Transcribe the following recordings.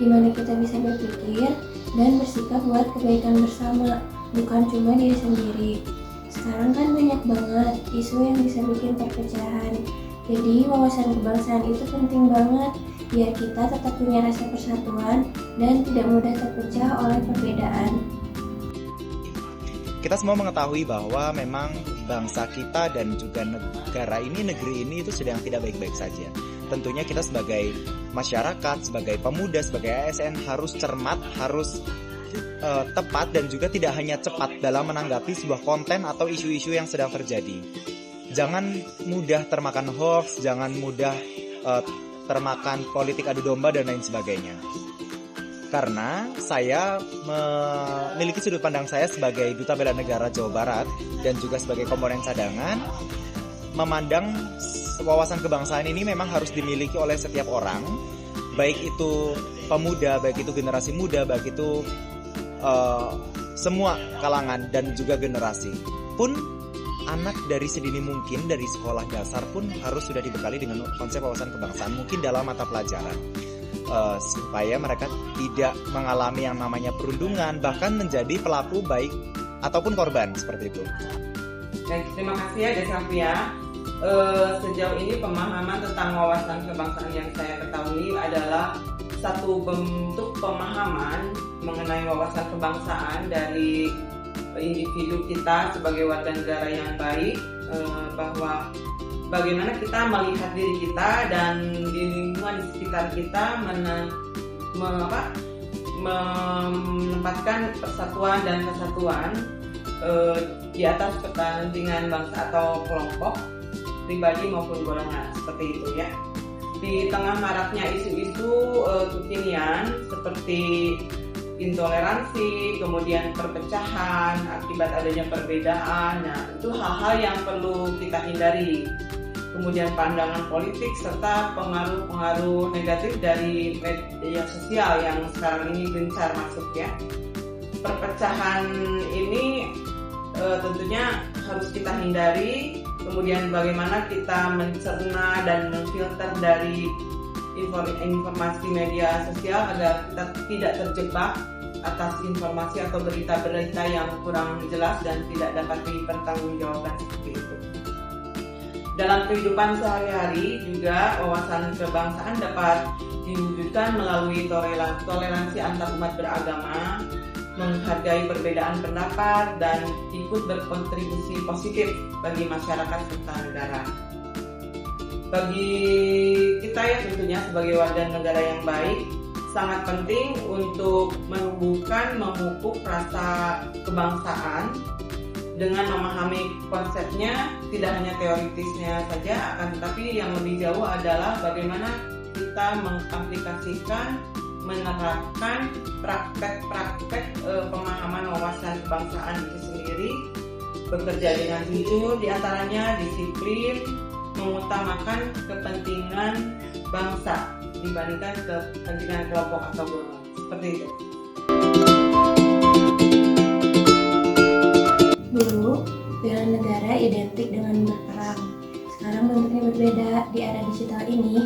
gimana kita bisa berpikir dan bersikap buat kebaikan bersama, bukan cuma diri sendiri. Sekarang kan banyak banget isu yang bisa bikin perpecahan. Jadi wawasan kebangsaan itu penting banget biar kita tetap punya rasa persatuan dan tidak mudah terpecah oleh perbedaan. Kita semua mengetahui bahwa memang bangsa kita dan juga negeri ini itu sedang tidak baik-baik saja. Tentunya kita sebagai masyarakat, sebagai pemuda, sebagai ASN harus cermat, harus tepat dan juga tidak hanya cepat dalam menanggapi sebuah konten atau isu-isu yang sedang terjadi. Jangan mudah termakan hoax, jangan mudah termakan politik adu domba dan lain sebagainya. Karena saya memiliki sudut pandang saya sebagai Duta Bela Negara Jawa Barat dan juga sebagai komponen cadangan, memandang wawasan kebangsaan ini memang harus dimiliki oleh setiap orang, baik itu pemuda, baik itu generasi muda, baik itu semua kalangan dan juga generasi. Pun anak dari sedini mungkin dari sekolah dasar pun harus sudah dibekali dengan konsep wawasan kebangsaan, mungkin dalam mata pelajaran. Supaya mereka tidak mengalami yang namanya perundungan, bahkan menjadi pelaku baik ataupun korban seperti itu. Baik, terima kasih ya Desafia. Sejauh ini pemahaman tentang wawasan kebangsaan yang saya ketahui adalah satu bentuk pemahaman mengenai wawasan kebangsaan dari individu kita sebagai warga negara yang baik, bahwa bagaimana kita melihat diri kita dan di lingkungan di sekitar kita menempatkan persatuan dan kesatuan di atas kepentingan bangsa atau kelompok, pribadi maupun golongan, seperti itu ya. Di tengah maraknya isu-isu kekinian seperti intoleransi, kemudian perpecahan akibat adanya perbedaan, nah itu hal-hal yang perlu kita hindari. Kemudian pandangan politik serta pengaruh-pengaruh negatif dari media sosial yang sekarang ini gencar masuk ya. Perpecahan ini tentunya harus kita hindari. Kemudian bagaimana kita mencerna dan memfilter dari informasi media sosial agar kita tidak terjebak atas informasi atau berita-berita yang kurang jelas dan tidak dapat dipertanggungjawabkan seperti itu. Dalam kehidupan sehari-hari juga wawasan kebangsaan dapat diwujudkan melalui toleransi antar umat beragama, menghargai perbedaan pendapat, dan ikut berkontribusi positif bagi masyarakat serta negara. Bagi kita ya tentunya sebagai warga negara yang baik, sangat penting untuk memupuk rasa kebangsaan dengan memahami konsepnya, tidak hanya teoritisnya saja, akan tetapi yang lebih jauh adalah bagaimana kita mengaplikasikan, menerapkan praktek-praktek pemahaman wawasan kebangsaan itu sendiri, bekerja dengan jujur, diantaranya disiplin, mengutamakan kepentingan bangsa dibandingkan kepentingan kelompok atau golongan, seperti itu. Dulu, bela negara identik dengan berperang. Sekarang bentuknya berbeda. Di era digital ini,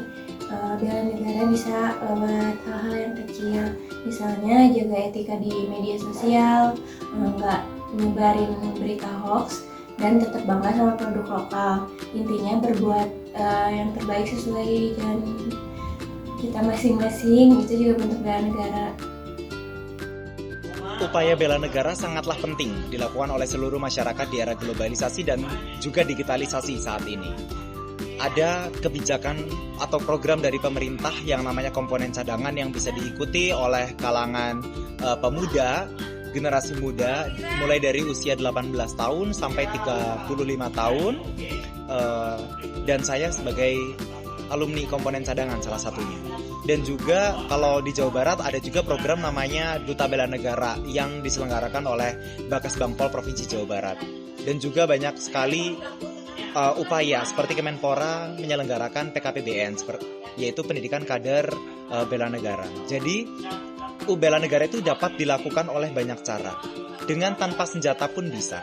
bela negara bisa lewat hal-hal yang kecil. Misalnya jaga etika di media sosial, nggak nyebarin berita hoax, dan tetap bangga sama produk lokal. Intinya berbuat yang terbaik sesuai jalan kita masing-masing, itu juga bentuk bela negara. Upaya bela negara sangatlah penting dilakukan oleh seluruh masyarakat di era globalisasi dan juga digitalisasi saat ini. Ada kebijakan atau program dari pemerintah yang namanya komponen cadangan yang bisa diikuti oleh kalangan pemuda, generasi muda, mulai dari usia 18 tahun sampai 35 tahun. Dan saya sebagai alumni komponen cadangan salah satunya. Dan juga kalau di Jawa Barat ada juga program namanya Duta Bela Negara yang diselenggarakan oleh Bakas Bangpol Provinsi Jawa Barat. Dan juga banyak sekali upaya seperti Kemenpora menyelenggarakan PKPBN, yaitu pendidikan kader bela negara. Jadi bela negara itu dapat dilakukan oleh banyak cara. Dengan tanpa senjata pun bisa.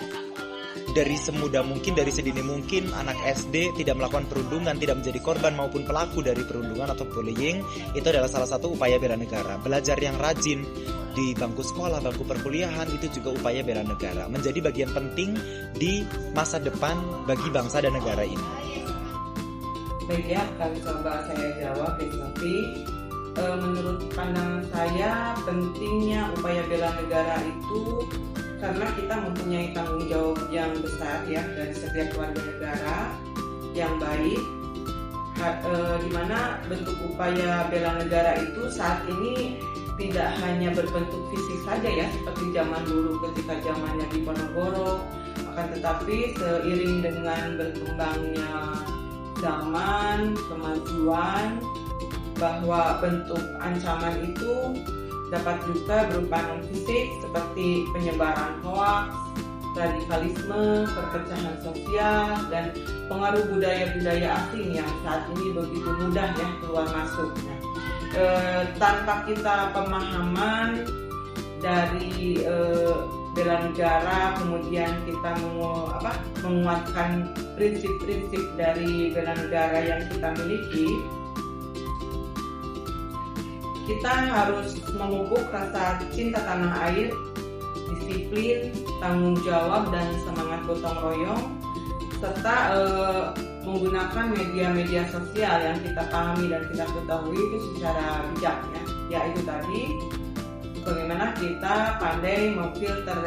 dari semudah mungkin, dari sedini mungkin anak SD tidak melakukan perundungan, tidak menjadi korban maupun pelaku dari perundungan atau bullying, itu adalah salah satu upaya bela negara. Belajar yang rajin di bangku sekolah, bangku perkuliahan, itu juga upaya bela negara, menjadi bagian penting di masa depan bagi bangsa dan negara ini. Baik ya, akan coba saya jawab, Sofi. Menurut pandangan saya, pentingnya upaya bela negara itu karena kita mempunyai tanggung jawab yang besar ya dari setiap warga negara yang baik, di mana bentuk upaya bela negara itu saat ini tidak hanya berbentuk fisik saja ya seperti zaman dulu ketika zamannya Diponegoro, akan tetapi seiring dengan berkembangnya zaman, kemajuan, bahwa bentuk ancaman itu dapat juga berupa non-fisik seperti penyebaran hoaks, radikalisme, perpecahan sosial, dan pengaruh budaya-budaya asing yang saat ini begitu mudah ya keluar masuk. Tanpa kita pemahaman dari bela negara, kemudian kita menguatkan prinsip-prinsip dari bela negara yang kita miliki, kita harus memupuk rasa cinta tanah air, disiplin, tanggung jawab, dan semangat gotong royong, serta menggunakan media-media sosial yang kita pahami dan kita ketahui itu secara bijak ya. Yaitu tadi bagaimana kita pandai memfilter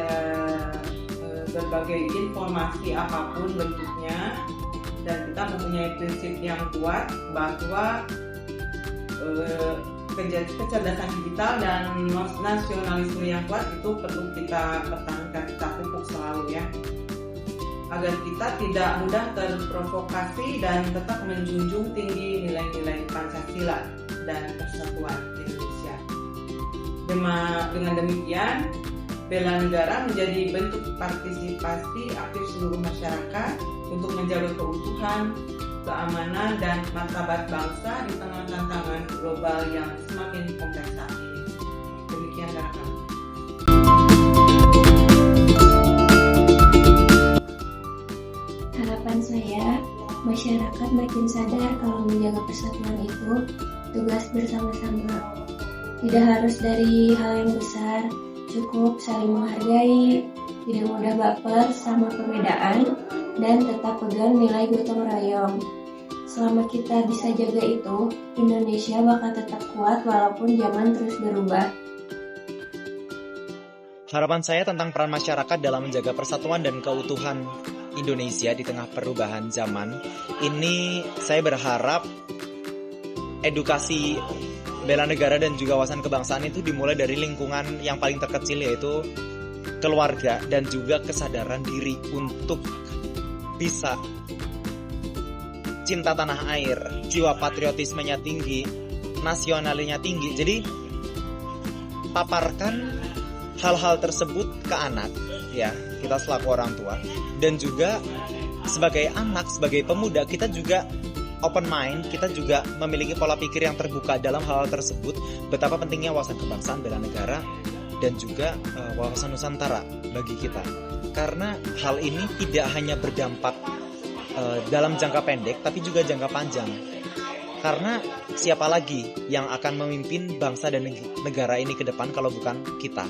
berbagai informasi apapun bentuknya, dan kita mempunyai prinsip yang kuat bahwa kecerdasan digital dan nasionalisme yang kuat itu perlu kita pertahankan, kita pupuk selalu ya, agar kita tidak mudah terprovokasi dan tetap menjunjung tinggi nilai-nilai Pancasila dan persatuan Indonesia. Dengan demikian, bela negara menjadi bentuk partisipasi aktif seluruh masyarakat untuk menjaga keutuhan, keamanan, dan martabat bangsa di tengah tantangan global yang semakin kompleks saat ini. Demikian dari kami. Harapan saya, masyarakat makin sadar kalau menjaga persatuan itu tugas bersama-sama. Tidak harus dari hal yang besar, cukup saling menghargai, tidak mudah baper sama perbedaan, dan tetap pegang nilai gotong royong. Selama kita bisa jaga itu, Indonesia bakal tetap kuat walaupun zaman terus berubah. Harapan saya tentang peran masyarakat dalam menjaga persatuan dan keutuhan Indonesia di tengah perubahan zaman ini, saya berharap edukasi bela negara dan juga wawasan kebangsaan itu dimulai dari lingkungan yang paling terkecil, yaitu keluarga, dan juga kesadaran diri untuk bisa cinta tanah air, jiwa patriotismenya tinggi, nasionalnya tinggi. Jadi paparkan hal-hal tersebut ke anak ya, kita selaku orang tua, dan juga sebagai anak, sebagai pemuda, kita juga open mind, kita juga memiliki pola pikir yang terbuka dalam hal-hal tersebut. Betapa pentingnya wawasan kebangsaan, bela negara, dan juga wawasan Nusantara bagi kita, karena hal ini tidak hanya berdampak dalam jangka pendek, tapi juga jangka panjang. Karena siapa lagi yang akan memimpin bangsa dan negara ini ke depan kalau bukan kita?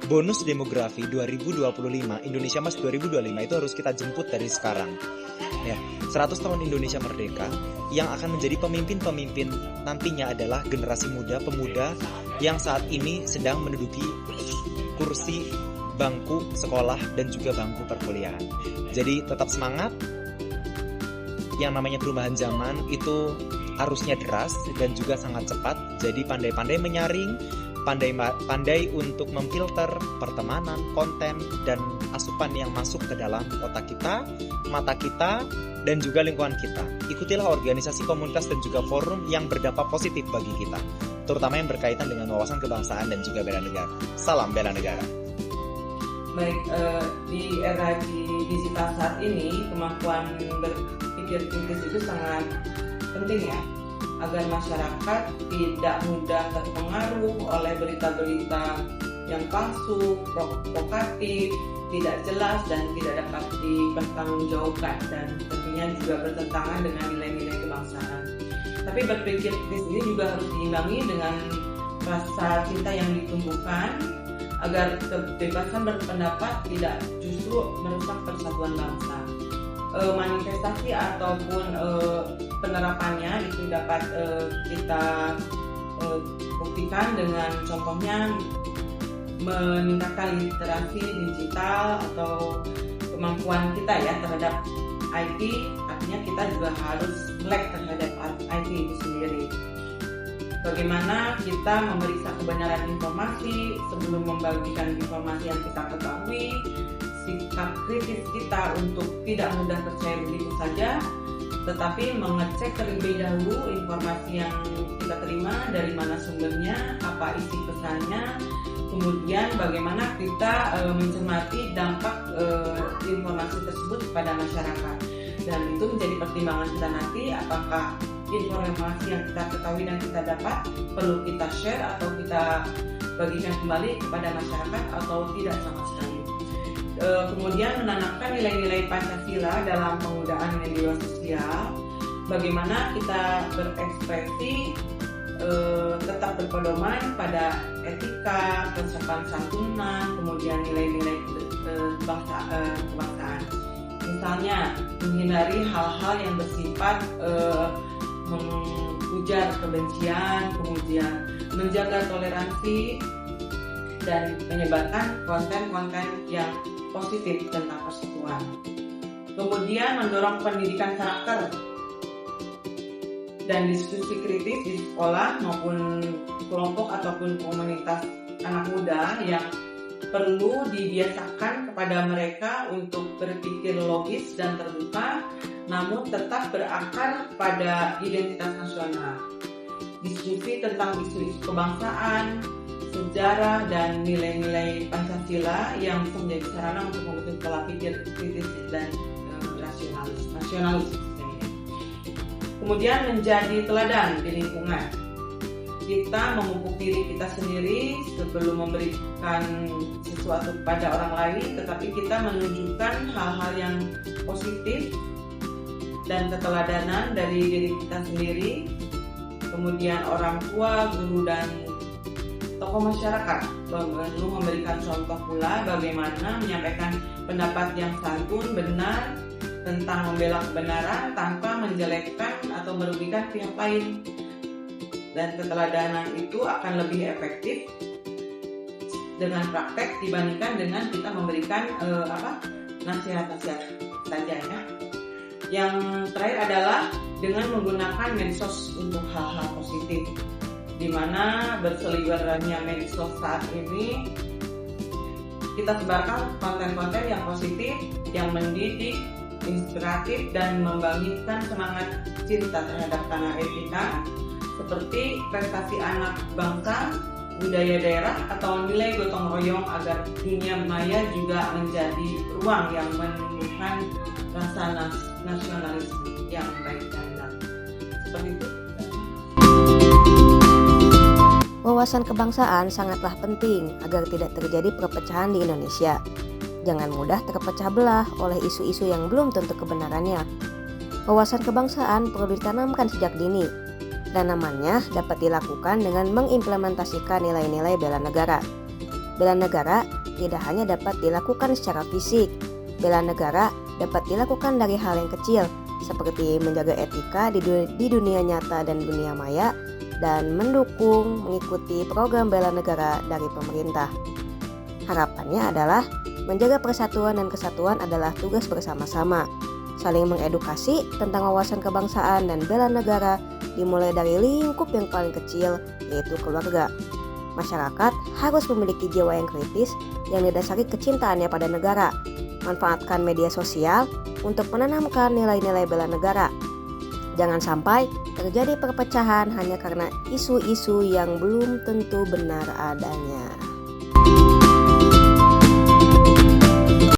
Bonus demografi 2025, Indonesia Mas 2025 itu harus kita jemput dari sekarang. Ya, 100 tahun Indonesia merdeka, yang akan menjadi pemimpin-pemimpin nantinya adalah generasi muda, pemuda yang saat ini sedang menduduki kursi bangku sekolah dan juga bangku perkuliahan. Jadi tetap semangat. Yang namanya perubahan zaman itu arusnya deras dan juga sangat cepat. Jadi pandai-pandai menyaring, pandai untuk memfilter pertemanan, konten, dan asupan yang masuk ke dalam otak kita, mata kita, dan juga lingkungan kita. Ikutilah organisasi, komunitas, dan juga forum yang berdampak positif bagi kita, terutama yang berkaitan dengan wawasan kebangsaan dan juga bela negara. Salam bela negara. Baik, di era digital saat ini, kemampuan berpikir kritis itu sangat penting ya, agar masyarakat tidak mudah terpengaruh oleh berita-berita yang palsu, provokatif, tidak jelas dan tidak dapat dipertanggungjawabkan, dan tentunya juga bertentangan dengan nilai-nilai kebangsaan. Tapi berpikir kritis ini juga harus diimbangi dengan rasa cinta yang ditumbuhkan agar kebebasan berpendapat tidak justru merusak persatuan bangsa. Manifestasi ataupun penerapannya itu dapat kita buktikan dengan contohnya meningkatkan literasi digital atau kemampuan kita ya terhadap IT. Artinya kita juga harus melek terhadap IT itu sendiri. Bagaimana kita memeriksa kebenaran informasi sebelum membagikan informasi yang kita ketahui, sikap kritis kita untuk tidak mudah percaya begitu saja, tetapi mengecek terlebih dahulu informasi yang kita terima, dari mana sumbernya, apa isi pesannya, kemudian bagaimana kita mencermati dampak informasi tersebut kepada masyarakat. Dan itu menjadi pertimbangan kita nanti, apakah informasi yang kita ketahui dan kita dapat perlu kita share atau kita bagikan kembali kepada masyarakat atau tidak sama sekali. Kemudian menanamkan nilai-nilai Pancasila dalam penggunaan media sosial, bagaimana kita berekspresi tetap berpedoman pada etika, kesopan santunan, kemudian nilai-nilai kebangsaan. Misalnya menghindari hal-hal yang bersifat mengujar kebencian, kemudian menjaga toleransi dan menyebarkan konten-konten yang positif tentang persatuan. Kemudian mendorong pendidikan karakter dan diskusi kritis di sekolah maupun kelompok ataupun komunitas anak muda yang perlu dibiasakan kepada mereka untuk berpikir logis dan terbuka, namun tetap berakar pada identitas nasional. Diskusi tentang isu-isu kebangsaan, sejarah, dan nilai-nilai Pancasila yang bisa menjadi sarana untuk membentuk pola pikir kritis dan nasionalis. Kemudian menjadi teladan di lingkungan. Kita memupuk diri kita sendiri sebelum memberikan sesuatu kepada orang lain, tetapi kita menunjukkan hal-hal yang positif dan keteladanan dari diri kita sendiri. Kemudian orang tua, guru, dan tokoh masyarakat perlu memberikan contoh pula bagaimana menyampaikan pendapat yang santun, benar, tentang membela kebenaran tanpa menjelekkan atau merugikan pihak lain. Dan keteladanan itu akan lebih efektif dengan praktek dibandingkan dengan kita memberikan nasihat-nasihat saja ya. Yang terakhir adalah dengan menggunakan medsos untuk hal-hal positif, di mana berseliwerannya medsos saat ini kita sebarkan konten-konten yang positif, yang mendidik, inspiratif, dan membangkitkan semangat cinta terhadap tanah air kita, seperti prestasi anak bangsa, budaya daerah, atau nilai gotong royong agar dunia maya juga menjadi ruang yang menumbuhkan rasa nasionalisme yang baik dan benar. Seperti itu. Wawasan kebangsaan sangatlah penting agar tidak terjadi perpecahan di Indonesia. Jangan mudah terpecah belah oleh isu-isu yang belum tentu kebenarannya. Wawasan kebangsaan perlu ditanamkan sejak dini, dan namanya dapat dilakukan dengan mengimplementasikan nilai-nilai bela negara. Bela negara tidak hanya dapat dilakukan secara fisik. Bela negara dapat dilakukan dari hal yang kecil, seperti menjaga etika di dunia nyata dan dunia maya, dan mengikuti program bela negara dari pemerintah. Harapannya adalah menjaga persatuan dan kesatuan adalah tugas bersama-sama. Saling mengedukasi tentang wawasan kebangsaan dan bela negara dimulai dari lingkup yang paling kecil, yaitu keluarga. Masyarakat harus memiliki jiwa yang kritis yang didasari kecintaannya pada negara. Manfaatkan media sosial untuk menanamkan nilai-nilai bela negara. Jangan sampai terjadi perpecahan hanya karena isu-isu yang belum tentu benar adanya.